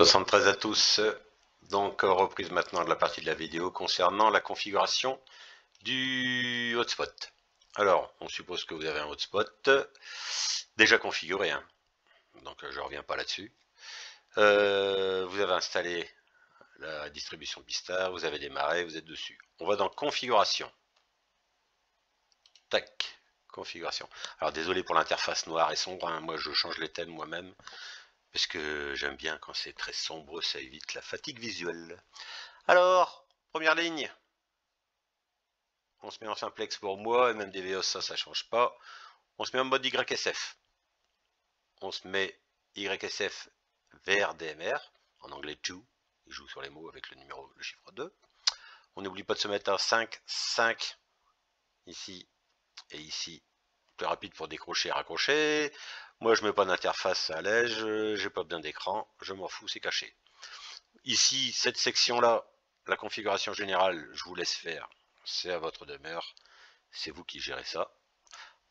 73 à tous. Donc reprise maintenant de la partie de la vidéo concernant la configuration du hotspot. Alors, on suppose que vous avez un hotspot déjà configuré, hein. Donc je ne reviens pas là-dessus. Vous avez installé la distribution Pistar, vous avez démarré, vous êtes dessus. On va dans configuration. Tac, configuration. Alors désolé pour l'interface noire et sombre, hein. Moi je change les thèmes moi-même. Parce que j'aime bien quand c'est très sombre, ça évite la fatigue visuelle. Alors, première ligne. On se met en simplex pour moi, et même des VOS, ça change pas. On se met en mode YSF. On se met YSF vers DMR, en anglais to, il joue sur les mots avec le chiffre 2. On n'oublie pas de se mettre à 5, 5, ici et ici, plus rapide pour décrocher et raccrocher. Moi je mets pas d'interface à l'aise, j'ai pas besoin d'écran, je m'en fous, c'est caché. Ici, cette section-là, la configuration générale, je vous laisse faire, c'est à votre demeure, c'est vous qui gérez ça.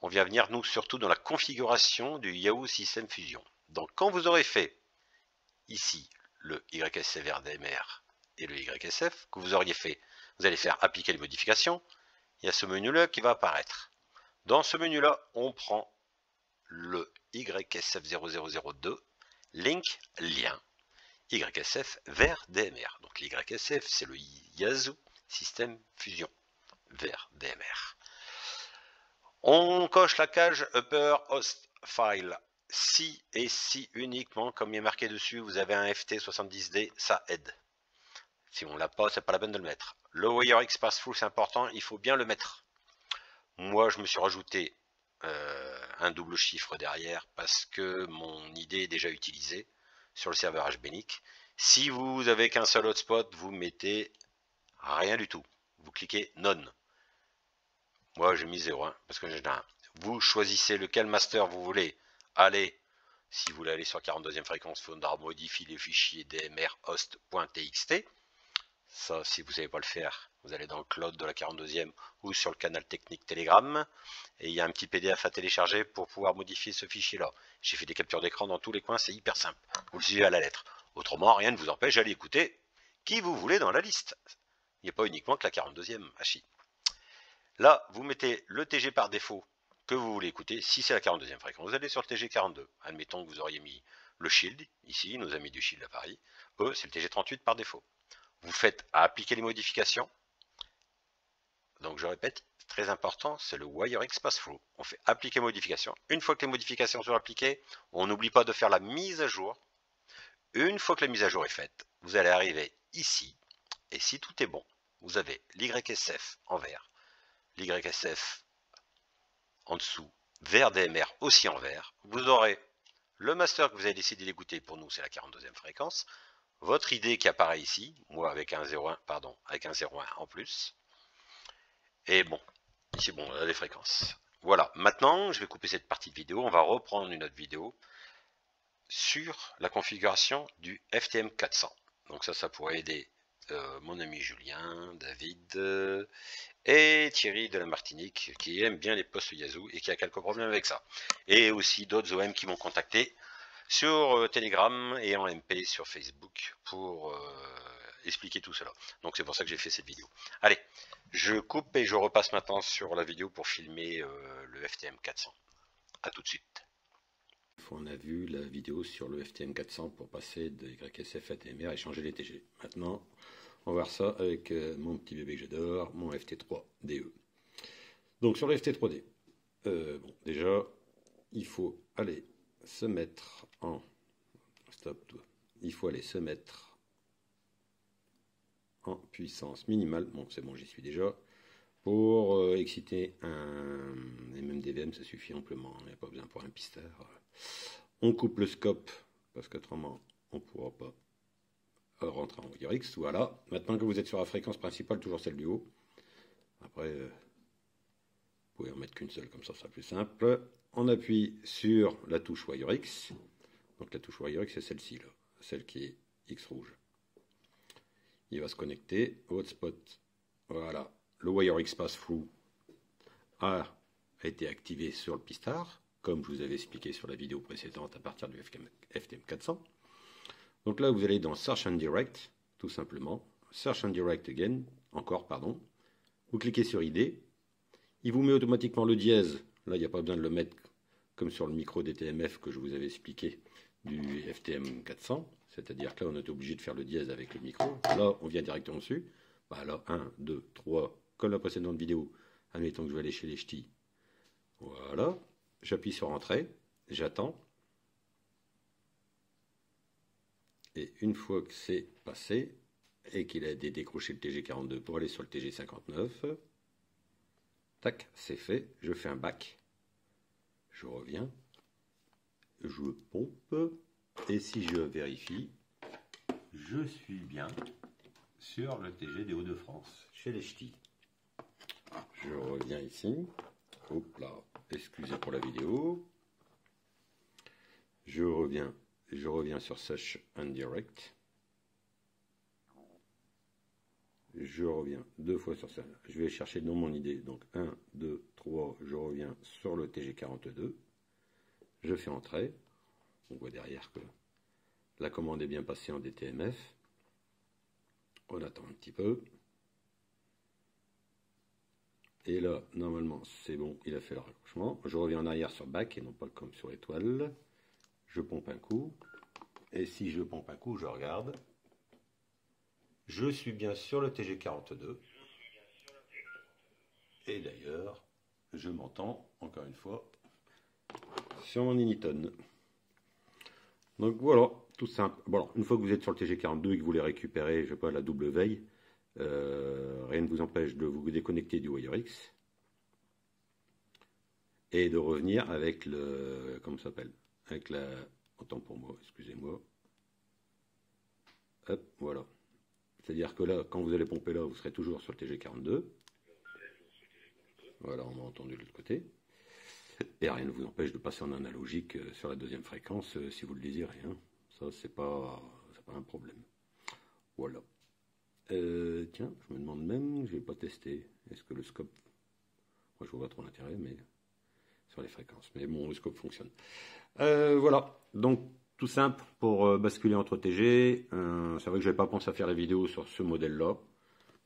On vient venir, nous, surtout dans la configuration du Yahoo System Fusion. Donc, quand vous aurez fait, ici, le YSF RDMR et le YSF, que vous auriez fait, vous allez faire appliquer les modifications, il y a ce menu-là qui va apparaître. Dans ce menu-là, on prend le YSF 0002, link, lien, YSF vers DMR. Donc l'YSF, c'est le Yahoo System Fusion vers DMR. On coche la cage Upper Host File. Si et si uniquement, comme il est marqué dessus, vous avez un FT70D, ça aide. Si on l'a pas, c'est pas la peine de le mettre. Le WireX Passthrough, c'est important, il faut bien le mettre. Moi, je me suis rajouté un double chiffre derrière parce que mon idée est déjà utilisée sur le serveur HBNIC. Si vous avez qu'un seul hotspot, vous mettez rien du tout. Vous cliquez None. Moi, j'ai mis 0, hein, parce que j'ai un. Vous choisissez lequel master vous voulez. Allez, si vous voulez aller sur 42e fréquence, il faudra modifier les fichiers DMR host.txt. Ça, si vous ne savez pas le faire, vous allez dans le cloud de la 42e ou sur le canal technique Telegram. Et il y a un petit PDF à télécharger pour pouvoir modifier ce fichier-là. J'ai fait des captures d'écran dans tous les coins, c'est hyper simple. Vous le suivez à la lettre. Autrement, rien ne vous empêche d'aller écouter qui vous voulez dans la liste. Il n'y a pas uniquement que la 42e, Hachi. Là, vous mettez le TG par défaut que vous voulez écouter. Si c'est la 42e fréquence, vous allez sur le TG 42. Admettons que vous auriez mis le Shield, ici, nos amis du Shield à Paris. Eux, c'est le TG 38 par défaut. Vous faites à appliquer les modifications. Donc je répète, très important, c'est le WireX Passthrough. On fait appliquer modifications. Une fois que les modifications sont appliquées, on n'oublie pas de faire la mise à jour. Une fois que la mise à jour est faite, vous allez arriver ici. Et si tout est bon, vous avez l'YSF en vert, l'YSF en dessous, vers DMR aussi en vert. Vous aurez le master que vous avez décidé d'écouter, pour nous c'est la 42e fréquence. Votre idée qui apparaît ici, moi avec un 01, pardon, avec un 01 en plus. Et bon, ici bon, les fréquences. Voilà, maintenant je vais couper cette partie de vidéo, on va reprendre une autre vidéo sur la configuration du FTM 400. Donc ça pourrait aider mon ami Julien, David et Thierry de la Martinique qui aime bien les postes Yazoo et qui a quelques problèmes avec ça. Et aussi d'autres OM qui m'ont contacté sur Telegram et en MP sur Facebook pour expliquer tout cela. Donc c'est pour ça que j'ai fait cette vidéo. Allez, je coupe et je repasse maintenant sur la vidéo pour filmer le FTM 400. A tout de suite. On a vu la vidéo sur le FTM 400 pour passer de YSF à DMR et changer les TG. Maintenant, on va voir ça avec mon petit bébé que j'adore, mon FT3DE. Donc sur le FT3D, bon, déjà, il faut aller se mettre en... Stop, toi. Il faut aller se mettre en puissance minimale. Bon, c'est bon, j'y suis déjà. Pour exciter un MMDVM, ça suffit amplement. Il n'y a pas besoin pour un pisteur. On coupe le scope, parce qu'autrement, on ne pourra pas rentrer en WireX. Voilà. Maintenant que vous êtes sur la fréquence principale, toujours celle du haut. Après, vous pouvez en mettre qu'une seule, comme ça, ça sera plus simple. On appuie sur la touche WireX. Donc la touche WireX, c'est celle-ci, là, celle qui est X rouge. Il va se connecter au hotspot. Voilà. Le WireX Passthrough a été activé sur le Pistar, comme je vous avais expliqué sur la vidéo précédente à partir du FTM 400. Donc là, vous allez dans Search and Direct, tout simplement. Search and Direct again, encore, pardon. Vous cliquez sur ID. Il vous met automatiquement le dièse. Là, il n'y a pas besoin de le mettre comme sur le micro DTMF que je vous avais expliqué du FTM 400. C'est-à-dire que là, on est obligé de faire le dièse avec le micro. Là, on vient directement dessus. Bah là, 1, 2, 3, comme la précédente vidéo. Admettons que je vais aller chez les ch'tis. Voilà. J'appuie sur Entrée. J'attends. Et une fois que c'est passé, et qu'il a décroché le TG42 pour aller sur le TG59, tac, c'est fait. Je fais un back. Je reviens. Je pompe. Et si je vérifie, je suis bien sur le TG des Hauts-de-France, chez les ch'tis. Je reviens ici. Hop là, excusez pour la vidéo. Je reviens sur Search and Direct. Je reviens 2 fois sur ça. Je vais chercher dans mon idée. Donc 1, 2, 3, je reviens sur le TG42. Je fais Entrée. On voit derrière que la commande est bien passée en DTMF. On attend un petit peu. Et là, normalement, c'est bon, il a fait le raccrochement. Je reviens en arrière sur Back et non pas comme sur Étoile. Je pompe un coup. Et si je pompe un coup, je regarde. Je suis bien sur le TG42. Et d'ailleurs, je m'entends, encore une fois, sur mon Initon. Donc voilà, tout simple. Bon, une fois que vous êtes sur le TG42 et que vous voulez récupérer, je sais pas, la double veille, rien ne vous empêche de vous déconnecter du WireX et de revenir avec le, comment ça s'appelle, avec la, autant pour moi, excusez-moi. Hop, voilà. C'est-à-dire que là, quand vous allez pomper là, vous serez toujours sur le TG42. Voilà, on m'a entendu de l'autre côté. Et rien ne vous empêche de passer en analogique sur la deuxième fréquence si vous le désirez. Hein. Ça, c'est pas un problème. Voilà. Tiens, je me demande même, je vais pas tester. Est-ce que le scope, moi je vois pas trop l'intérêt, mais sur les fréquences. Mais bon, le scope fonctionne. Voilà. Donc tout simple pour basculer entre TG. C'est vrai que j'avais pas pensé à faire la vidéo sur ce modèle-là.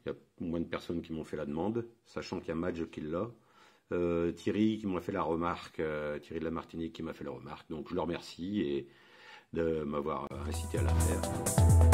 Il y a moins de personnes qui m'ont fait la demande, sachant qu'il y a Madge qui l'a. Thierry qui m'a fait la remarque, Thierry de la Martinique qui m'a fait la remarque, donc je le remercie et de m'avoir incité à la faire.